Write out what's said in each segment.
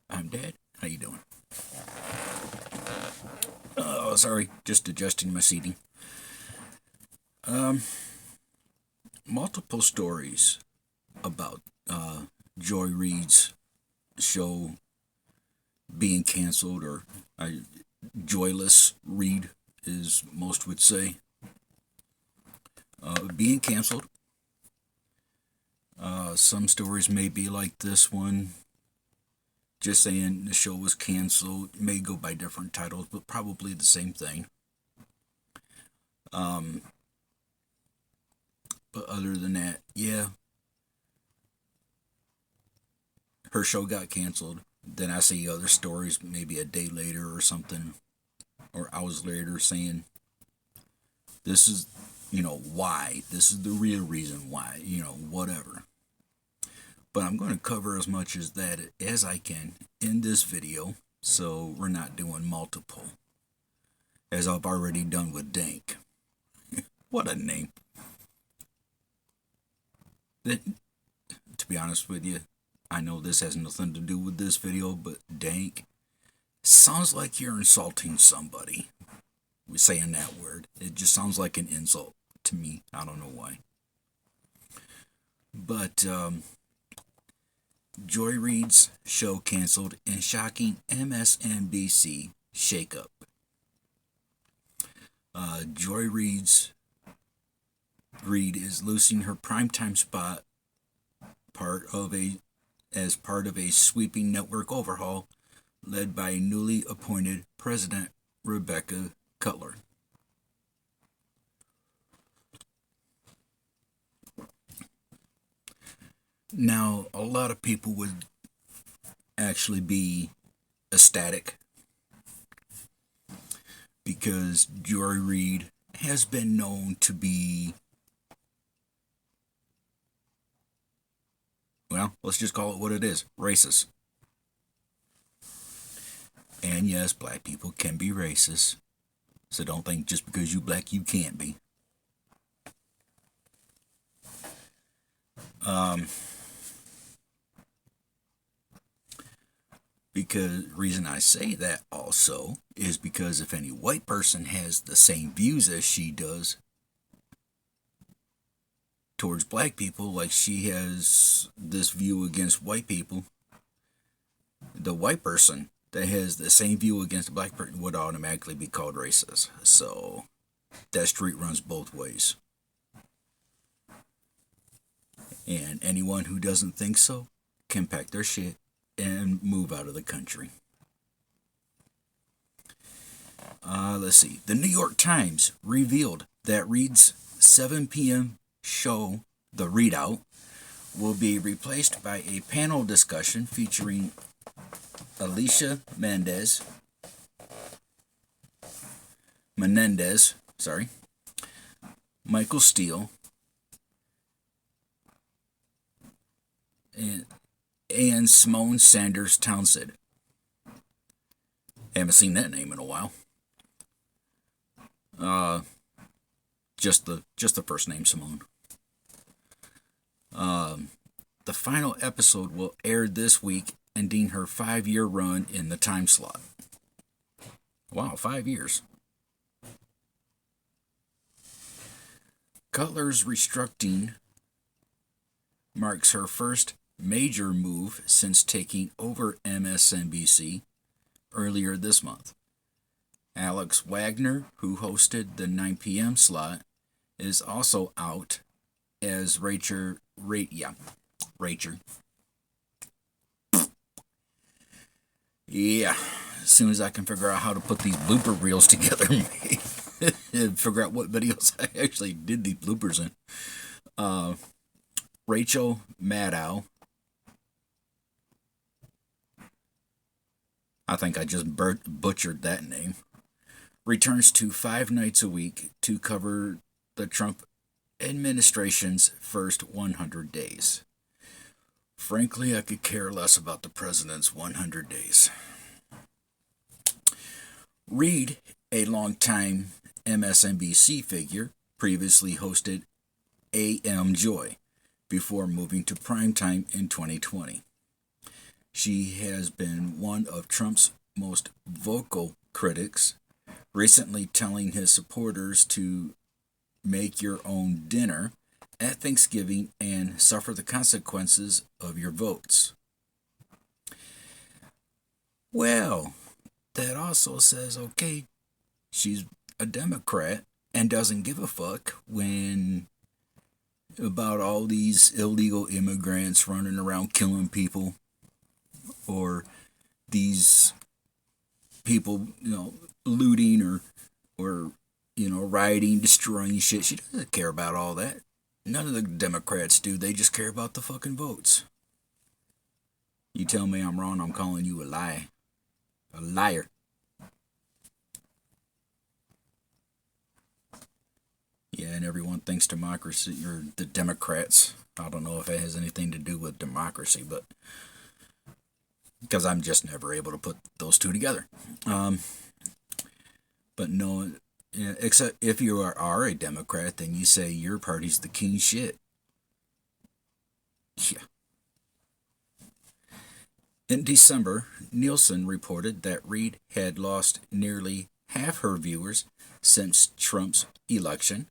I'm Dad. How you doing? Oh, sorry, just adjusting my seating. Um, Multiple stories about Joy Reid's show being canceled, or joyless Reid, as most would say, being canceled. Some stories may be like this one, just saying the show was canceled. It may go by different titles, but probably the same thing. Um, but other than that, yeah, her show got canceled. Then I see other stories, maybe a day later or something, or hours later, saying this is, why. This is the real reason why, whatever. But I'm going to cover as much as that as I can in this video, so we're not doing multiple, as I've already done with Dank. What a name. That, to be honest with you, I know this has nothing to do with this video, but Dank sounds like you're insulting somebody with saying that word. It just sounds like an insult to me. I don't know why. But Joy Reid's show canceled in shocking MSNBC shakeup. Joy Reid is losing her primetime spot as part of a sweeping network overhaul led by newly appointed President Rebecca Cutler. Now, a lot of people would actually be ecstatic because Joy Reid has been known to be, well, let's just call it what it is, racist. And yes, black people can be racist. So don't think just because you black you can't be. Because reason I say that also is because if any white person has the same views as she does towards black people, like she has this view against white people, the white person that has the same view against the black person would automatically be called racist. So that street runs both ways. And anyone who doesn't think so can pack their shit and move out of the country. Let's see. The New York Times revealed that Reid's 7 p.m. show, The REIDOUT, will be replaced by a panel discussion featuring Alicia Menendez, Michael Steele, and Simone Sanders Townsend. Haven't seen that name in a while. Just the first name, Simone. The final episode will air this week, ending her 5-year run in the time slot. Wow, 5 years. Cutler's restructuring marks her first major move since taking over MSNBC earlier this month. Alex Wagner, who hosted the 9 p.m. slot, is also out as Rachel. Yeah, as soon as I can figure out how to put these blooper reels together and figure out what videos I actually did these bloopers in. Rachel Maddow. I think I just butchered that name. Returns to 5 nights a week to cover the Trump administration's first 100 days. Frankly, I could care less about the president's 100 days. Reid, a longtime MSNBC figure, previously hosted AM Joy before moving to primetime in 2020. She has been one of Trump's most vocal critics, recently telling his supporters to make your own dinner at Thanksgiving and suffer the consequences of your votes. Well, that also says, okay, she's a Democrat and doesn't give a fuck when about all these illegal immigrants running around killing people, or these people, looting or rioting, destroying shit. She doesn't care about all that. None of the Democrats do. They just care about the fucking votes. You tell me I'm wrong, I'm calling you a lie. A liar. Yeah, and everyone thinks democracy, or the Democrats. I don't know if it has anything to do with democracy, but because I'm just never able to put those two together. But no, except if you are a Democrat, then you say your party's the king shit. Yeah. In December, Nielsen reported that Reid had lost nearly half her viewers since Trump's election.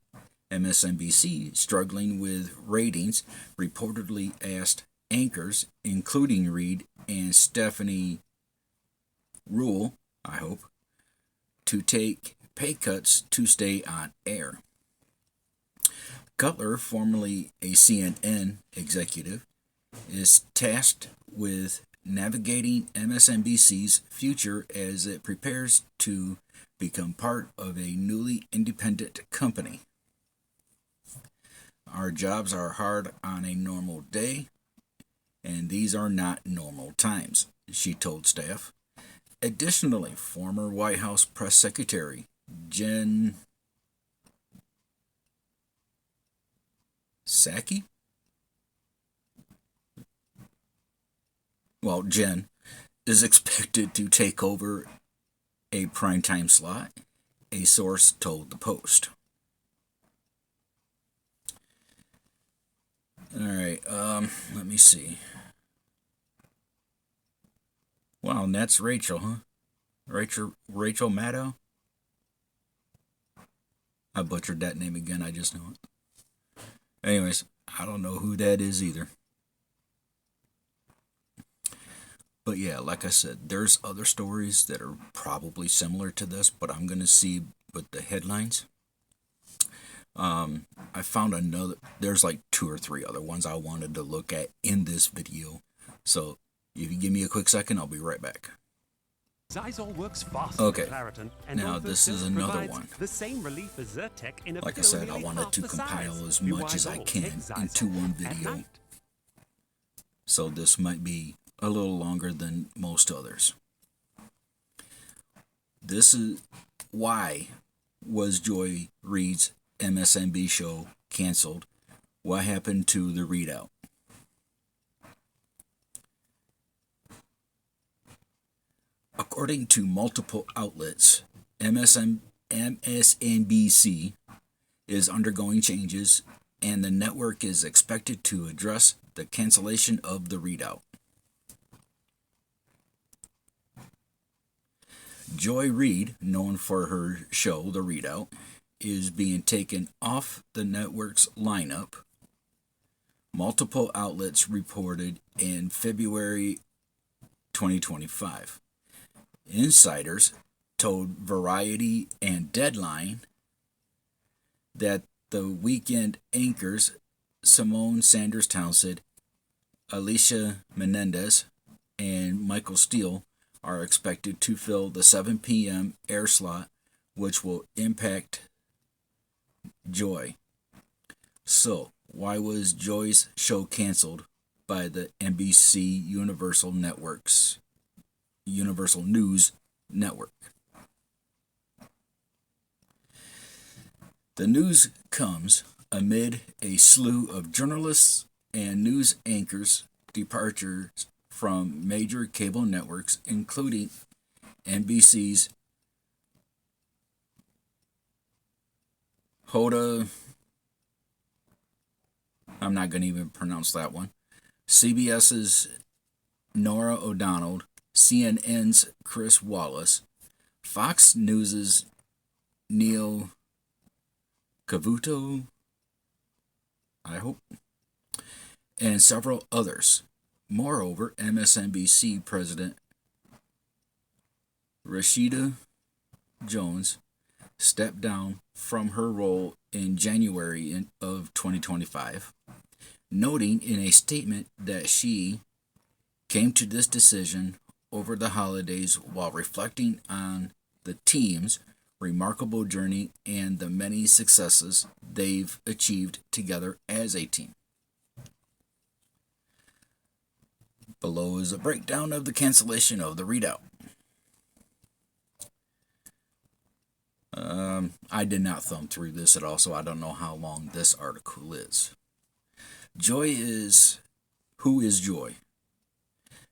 MSNBC, struggling with ratings, reportedly asked anchors, including Reid and Stephanie Rule, I hope, to take pay cuts to stay on air. Cutler, formerly a CNN executive, is tasked with navigating MSNBC's future as it prepares to become part of a newly independent company. Our jobs are hard on a normal day, and these are not normal times, she told staff. Additionally, former White House press secretary Jen Psaki? Jen is expected to take over a primetime slot, a source told the Post. All right, let me see. Wow, and that's Rachel, huh? Rachel Maddow? I butchered that name again, I just know it. Anyways, I don't know who that is either. But yeah, like I said, there's other stories that are probably similar to this, but I'm going to see with the headlines. I found there's like 2 or 3 other ones I wanted to look at in this video. So if you give me a quick second, I'll be right back. Okay, now this is another one. Like I said, I wanted to compile as much as I can into one video. So this might be a little longer than most others. This is why was Joy Reid's MSNBC show canceled? What happened to the REIDOUT? According to multiple outlets, MSNBC is undergoing changes, and the network is expected to address the cancellation of the REIDOUT. Joy Reid, known for her show, The REIDOUT, is being taken off the network's lineup. Multiple outlets reported in February 2025. Insiders told Variety and Deadline that the weekend anchors Simone Sanders Townsend, Alicia Menendez, and Michael Steele are expected to fill the 7 p.m. air slot, which will impact Joy. So, why was Joy's show canceled by the NBC Universal News Network? The news comes amid a slew of journalists and news anchors' departures from major cable networks, including NBC's Hoda, I'm not going to even pronounce that one, CBS's Nora O'Donnell, CNN's Chris Wallace, Fox News's Neil Cavuto, I hope, and several others. Moreover, MSNBC President Rashida Jones stepped down from her role in January of 2025, noting in a statement that she came to this decision over the holidays while reflecting on the team's remarkable journey and the many successes they've achieved together as a team. Below is a breakdown of the cancellation of the REIDOUT. I did not thumb through this at all, so I don't know how long this article is. Who is Joy?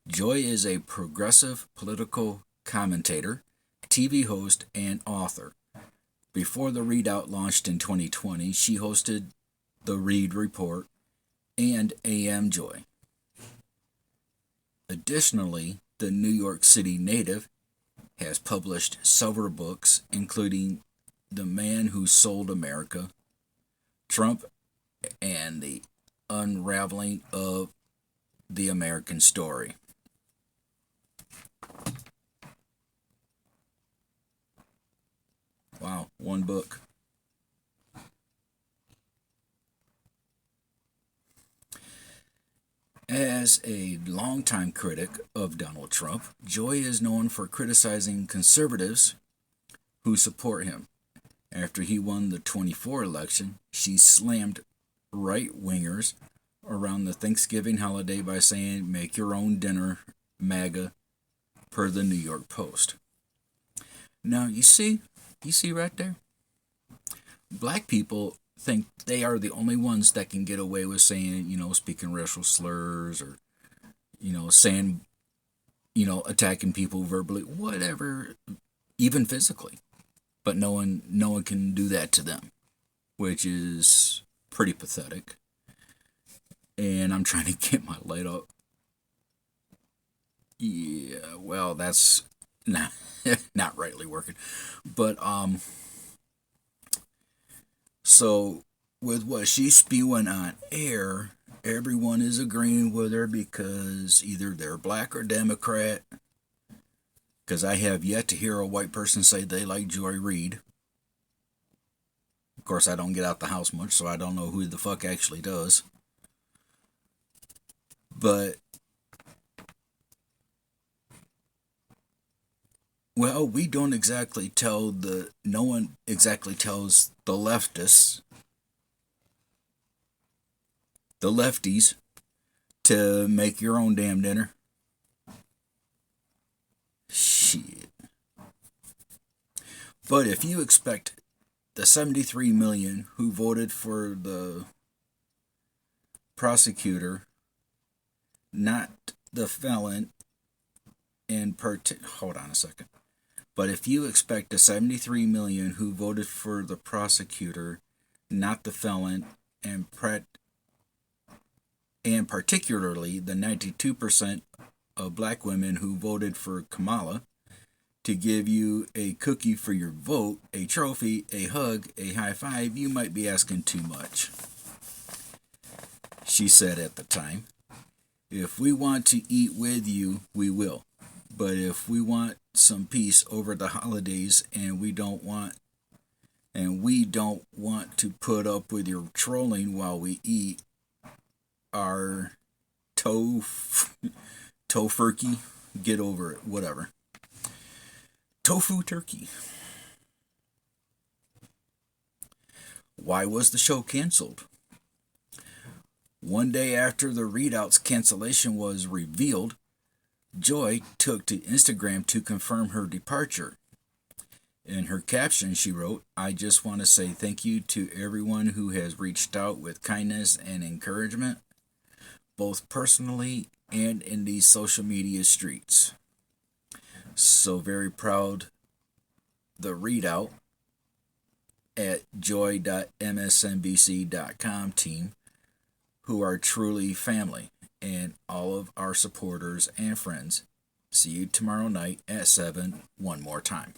Joy is a progressive political commentator, TV host, and author. Before the REIDOUT launched in 2020, she hosted The Reid Report and AM Joy. Additionally, the New York City native has published several books, including The Man Who Sold America, Trump, and The Unraveling of the American Story. Wow, one book. As a longtime critic of Donald Trump, Joy is known for criticizing conservatives who support him. After he won the 24 election, she slammed right-wingers around the Thanksgiving holiday by saying, "Make your own dinner, MAGA," per the New York Post. Now, you see right there? Black people think they are the only ones that can get away with saying, speaking racial slurs or, saying, attacking people verbally, whatever, even physically. But no one can do that to them, which is pretty pathetic. And I'm trying to get my light up. Yeah, well, that's not rightly working. But, so with what she's spewing on air, everyone is agreeing with her because either they're black or Democrat. Because I have yet to hear a white person say they like Joy Reid. Of course, I don't get out the house much, so I don't know who the fuck actually does. But, well, no one exactly tells the leftists, the lefties, to make your own damn dinner. Shit. But if you expect the 73 million who voted for the prosecutor, not the felon, hold on a second. But if you expect the 73 million who voted for the prosecutor, not the felon, and particularly the 92% of black women who voted for Kamala, to give you a cookie for your vote, a trophy, a hug, a high five, you might be asking too much. She said at the time, "If we want to eat with you, we will. But if we want some peace over the holidays and we don't want to put up with your trolling while we eat our tofurkey, get over it, whatever. Tofu turkey." Why was the show canceled? One day after the REIDOUT's cancellation was revealed, Joy took to Instagram to confirm her departure. In her caption, she wrote, "I just want to say thank you to everyone who has reached out with kindness and encouragement, both personally and in these social media streets. So very proud the REIDOUT at joy.msnbc.com team, who are truly family, and all of our supporters and friends. See you tomorrow night at 7 one more time.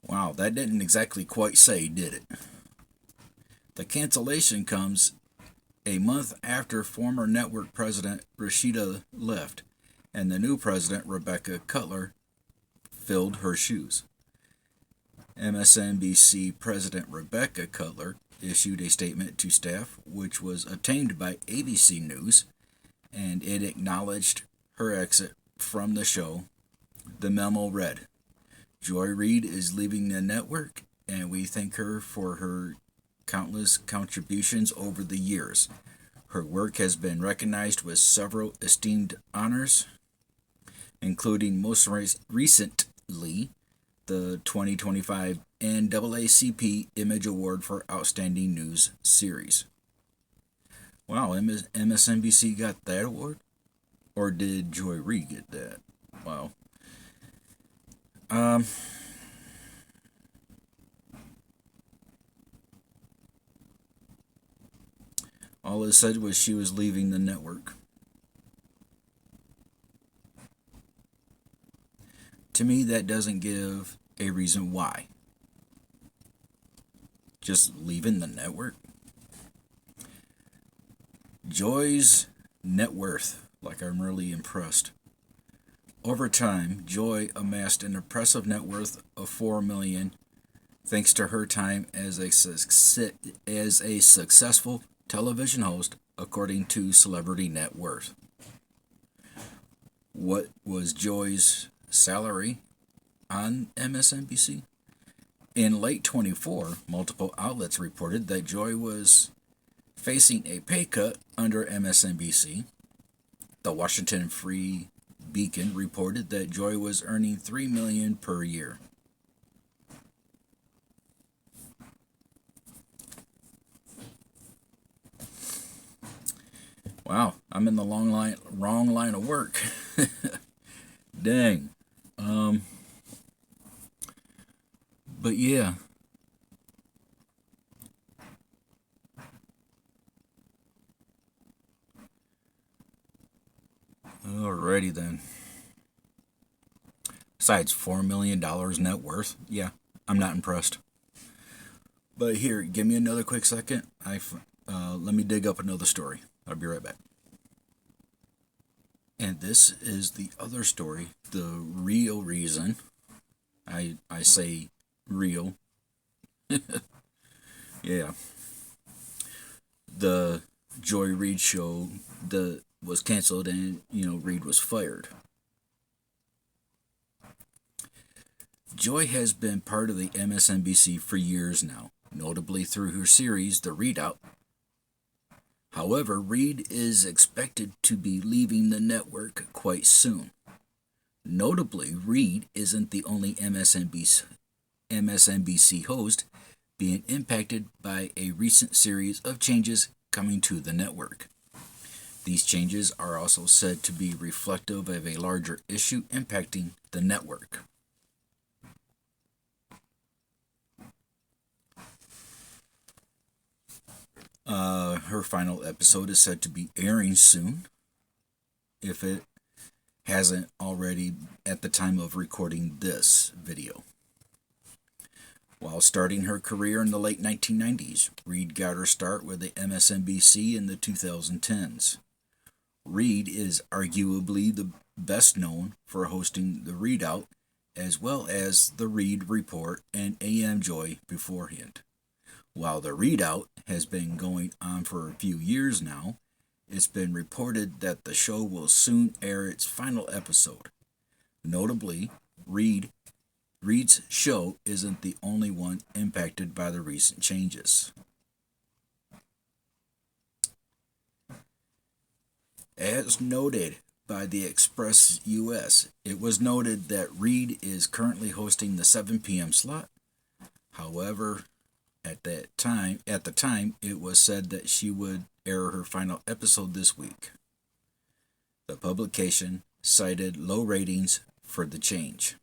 Wow, that didn't exactly quite say, did it? The cancellation comes a month after former network president Rashida left, and the new president, Rebecca Cutler, filled her shoes. MSNBC President Rebecca Cutler issued a statement to staff, which was obtained by ABC News, and it acknowledged her exit from the show. The memo read, "Joy Reid is leaving the network, and we thank her for her countless contributions over the years. Her work has been recognized with several esteemed honors, including most recently the 2025 NAACP Image Award for Outstanding News Series." Wow, MSNBC got that award? Or did Joy Reid get that? Wow. All it said was she was leaving the network. To me, that doesn't give a reason why. Just leaving the network? Joy's net worth, like I'm really impressed. Over time, Joy amassed an impressive net worth of $4 million thanks to her time as a successful television host, according to Celebrity Net Worth. What was Joy's salary on MSNBC? In late 24, multiple outlets reported that Joy was facing a pay cut under MSNBC. The Washington Free Beacon reported that Joy was earning $3 million per year. Wow, I'm in the wrong line of work. Dang. But yeah. Alrighty then. Besides $4 million net worth, yeah, I'm not impressed. But here, give me another quick second. Let me dig up another story. I'll be right back. And this is the other story, the real reason I say real. Yeah. The Joy Reid show was canceled, and Reid was fired. Joy has been part of the MSNBC for years now, notably through her series The REIDOUT. However, Reid is expected to be leaving the network quite soon. Notably, Reid isn't the only MSNBC host being impacted by a recent series of changes coming to the network. These changes are also said to be reflective of a larger issue impacting the network. Her final episode is said to be airing soon, if it hasn't already at the time of recording this video. While starting her career in the late 1990s, Reid got her start with the MSNBC in the 2010s. Reid is arguably the best known for hosting the REIDOUT, as well as the Reid Report and AM Joy beforehand. While the REIDOUT has been going on for a few years now, it's been reported that the show will soon air its final episode. Notably, Reid's show isn't the only one impacted by the recent changes. As noted by the Express US, it was noted that Reid is currently hosting the 7 p.m. slot. However, at the time, it was said that she would air her final episode this week. The publication cited low ratings for the change.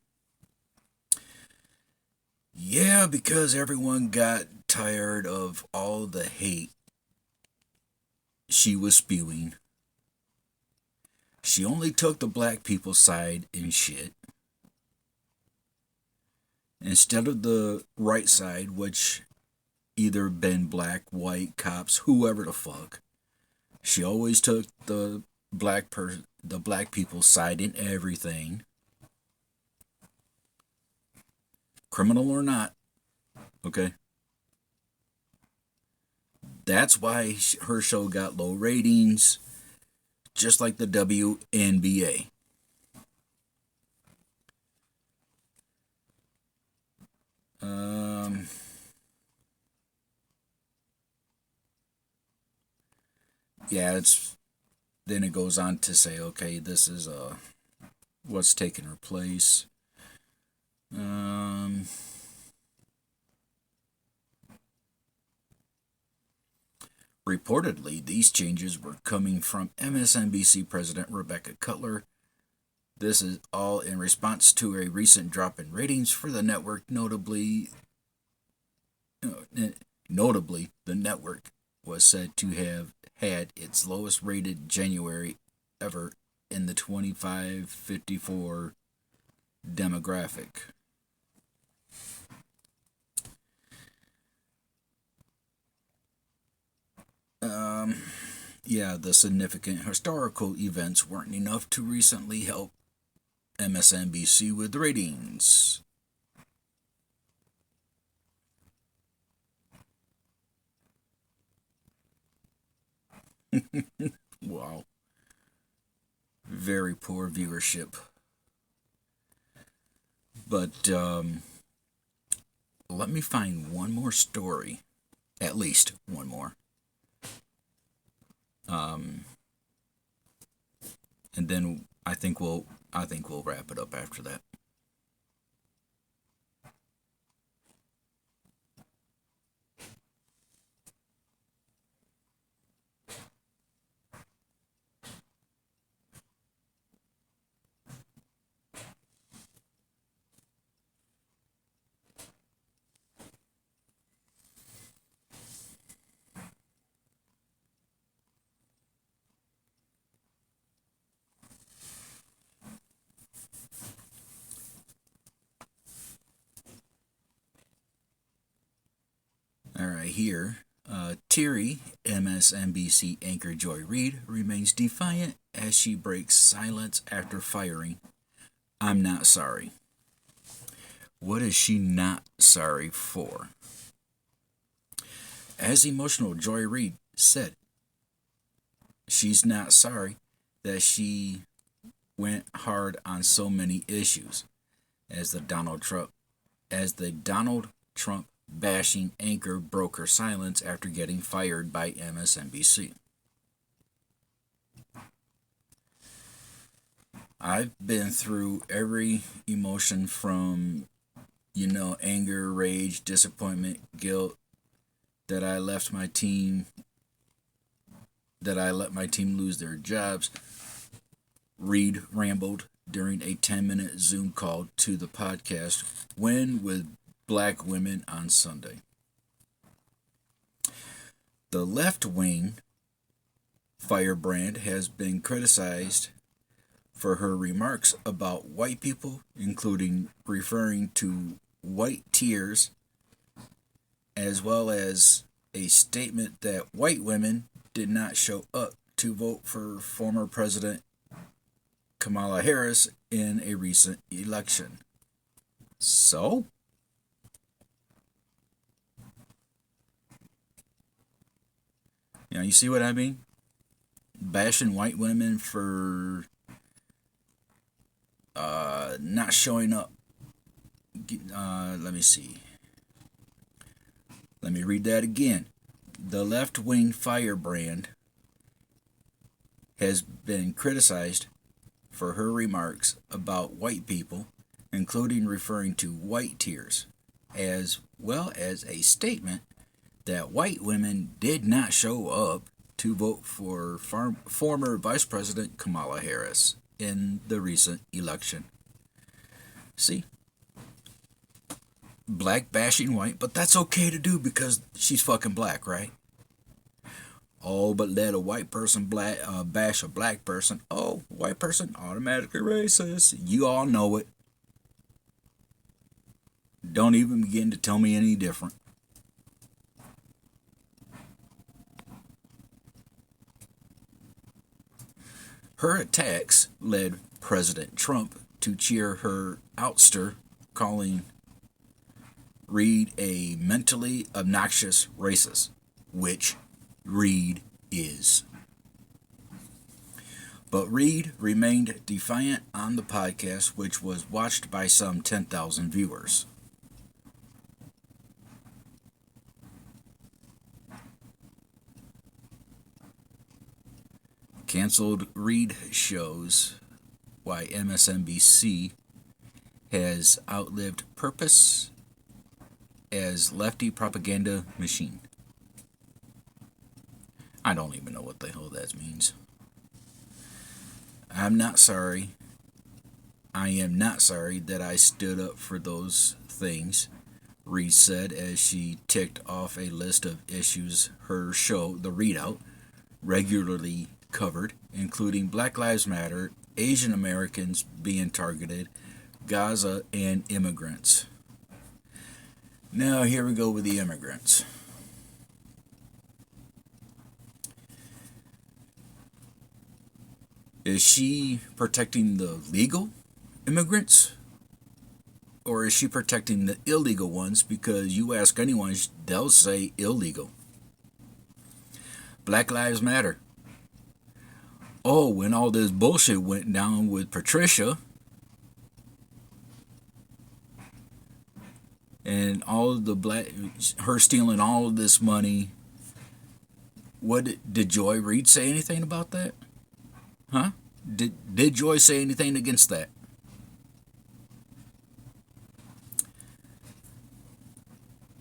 Yeah, because everyone got tired of all the hate she was spewing. She only took the black people's side in shit instead of the right side, which either been black, white, cops, whoever the fuck. She always took the black people's side in everything, criminal or not. Okay. That's why her show got low ratings, just like the WNBA. Um, yeah, it's then it goes on to say, okay, this is what's taking her place. Um, Reportedly, these changes were coming from MSNBC President Rebecca Cutler. This is all in response to a recent drop in ratings for the network. Notably, the network was said to have had its lowest rated January ever in the 25-54 demographic. Yeah, the significant historical events weren't enough to recently help MSNBC with ratings. Wow. Very poor viewership. But let me find one more story. At least one more. And then I think we'll wrap it up after that. All right, here. Teary, MSNBC anchor Joy Reid, remains defiant as she breaks silence after firing. I'm not sorry. What is she not sorry for? As emotional Joy Reid said, she's not sorry that she went hard on so many issues as the Donald Trump bashing anchor broke her silence after getting fired by MSNBC. I've been through every emotion from, anger, rage, disappointment, guilt, that I let my team lose their jobs. Reid rambled during a 10-minute Zoom call to the podcast Win with Black Women on Sunday. The left-wing firebrand has been criticized for her remarks about white people, including referring to white tears, as well as a statement that white women did not show up to vote for former President Kamala Harris in a recent election. So? You see what I mean? Bashing white women for not showing up. Let me see. Let me read that again. The left-wing firebrand has been criticized for her remarks about white people, including referring to white tears, as well as a statement that white women did not show up to vote for former Vice President Kamala Harris in the recent election. See? black bashing white, but that's okay to do because she's fucking black, right? Oh, but let a white person bash a black person. Oh, white person automatically racist. You all know it. Don't even begin to tell me any different. Her attacks led President Trump to cheer her ouster, calling Reid a mentally obnoxious racist, which Reid is. But Reid remained defiant on the podcast, which was watched by some 10,000 viewers. Canceled Reid shows why MSNBC has outlived purpose as lefty propaganda machine. I don't even know what the hell that means. I'm not sorry. I am not sorry that I stood up for those things, Reid said as she ticked off a list of issues her show, The REIDOUT, regularly covered, including Black Lives Matter, Asian Americans being targeted, Gaza, and immigrants. Now, here we go with the immigrants. Is she protecting the legal immigrants? Or is she protecting the illegal ones? Because you ask anyone, they'll say illegal. Black Lives Matter. Oh, when all this bullshit went down with Patricia and all of her stealing all of this money, did Joy Reid say anything about that? Huh? Did Joy say anything against that?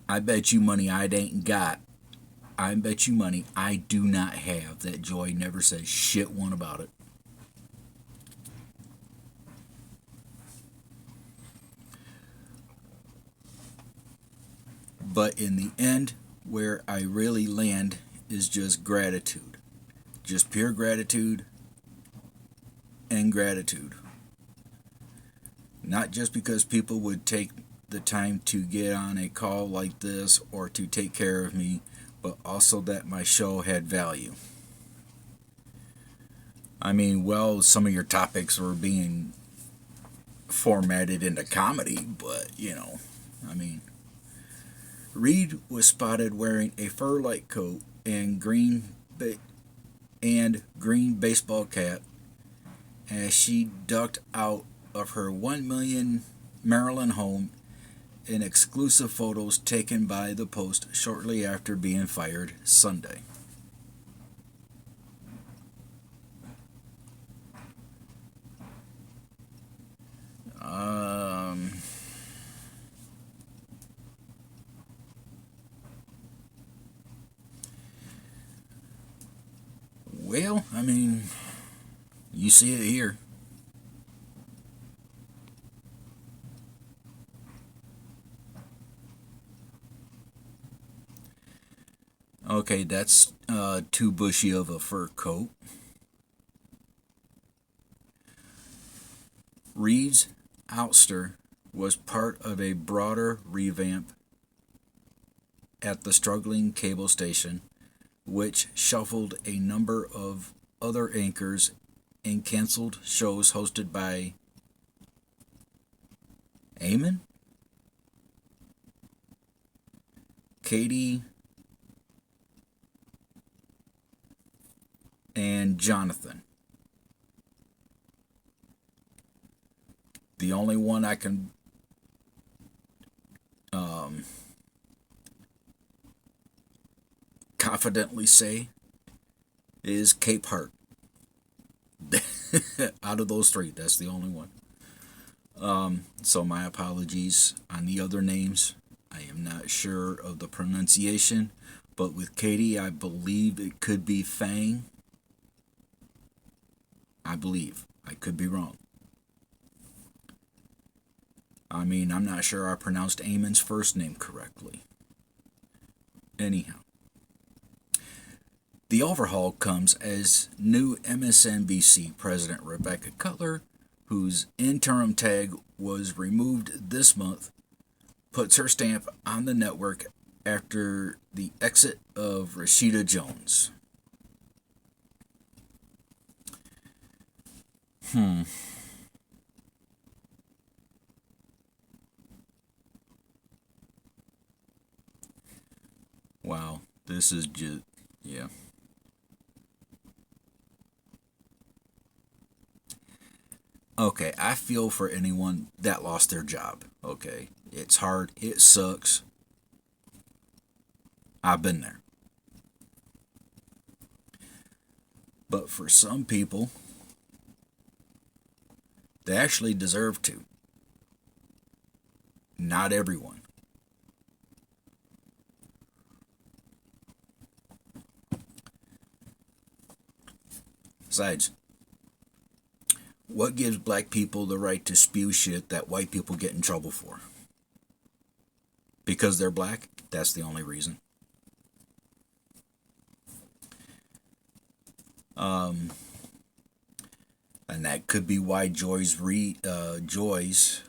I bet you money I ain't got. I bet you money I do not have that Joy never said shit one about it. But in the end, where I really land is just gratitude. Just pure gratitude and gratitude. Not just because people would take the time to get on a call like this or to take care of me, but also that my show had value. I mean, well, some of your topics were being formatted into comedy, but, I mean, Reid was spotted wearing a fur-like coat and green baseball cap as she ducked out of her $1 million Maryland home in exclusive photos taken by the Post shortly after being fired Sunday. Well, I mean, you see it here. Okay, that's too bushy of a fur coat. Reid's ouster was part of a broader revamp at the struggling cable station, which shuffled a number of other anchors and canceled shows hosted by Eamon, Katie, and Jonathan. The only one I can confidently say is Cape Hart. Out of those three, that's the only one. So my apologies on the other names. I am not sure of the pronunciation, but with Katie, I believe it could be Fang. I believe. I could be wrong. I mean, I'm not sure I pronounced Eamon's first name correctly. Anyhow, the overhaul comes as new MSNBC President Rebecca Cutler, whose interim tag was removed this month, puts her stamp on the network after the exit of Rashida Jones. Wow, this is just, yeah. Okay, I feel for anyone that lost their job. Okay, it's hard, it sucks. I've been there. But for some people, they actually deserve to. Not everyone. Besides, what gives black people the right to spew shit that white people get in trouble for? Because they're black? That's the only reason. And that could be why Joy's ratings,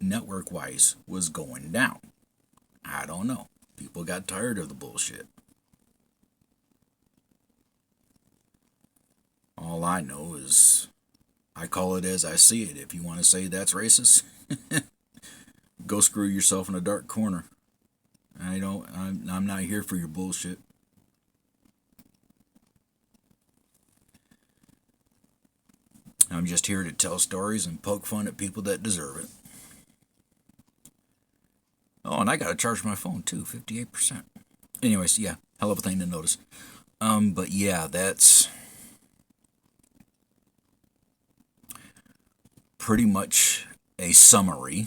network wise, was going down. I don't know. People got tired of the bullshit. All I know is I call it as I see it. If you want to say that's racist, go screw yourself in a dark corner. I don't. I'm not here for your bullshit. I'm just here to tell stories and poke fun at people that deserve it. Oh, and I gotta charge my phone too, 58%. Anyways, yeah, hell of a thing to notice. But yeah, that's pretty much a summary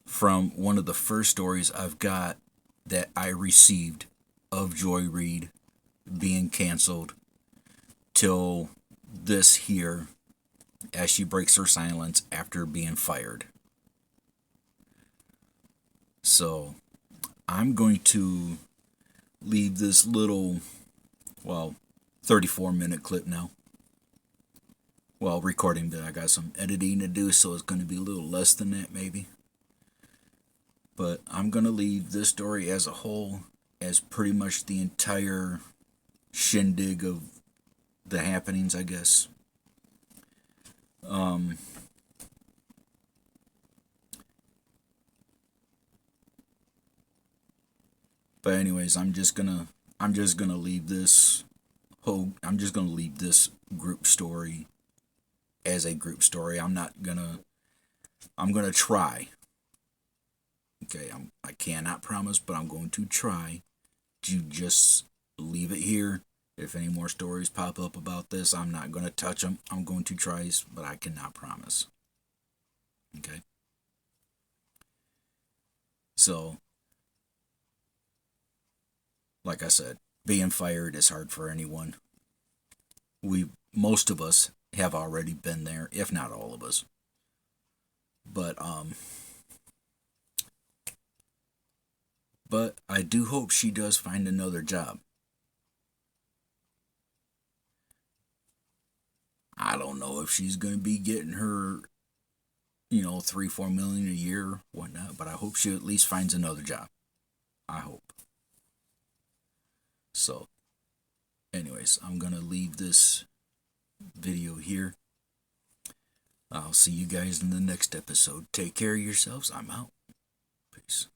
from one of the first stories I've got that I received of Joy Reid being canceled till this here as she breaks her silence after being fired. So I'm going to leave this little, 34-minute clip now. Well, recording, but I got some editing to do, so it's going to be a little less than that maybe. But I'm going to leave this story as a whole as pretty much the entire shindig of the happenings, I guess. But anyways, I'm just gonna leave this group story as a group story. I'm gonna try. Okay, I cannot promise, but I'm going to try to just leave it here. If any more stories pop up about this, I'm not going to touch them. I'm going to try, but I cannot promise. Okay? So, like I said, being fired is hard for anyone. Most of us have already been there, if not all of us. But I do hope she does find another job. I don't know if she's going to be getting her, 3-4 million a year, whatnot, but I hope she at least finds another job. I hope. So, anyways, I'm going to leave this video here. I'll see you guys in the next episode. Take care of yourselves. I'm out. Peace.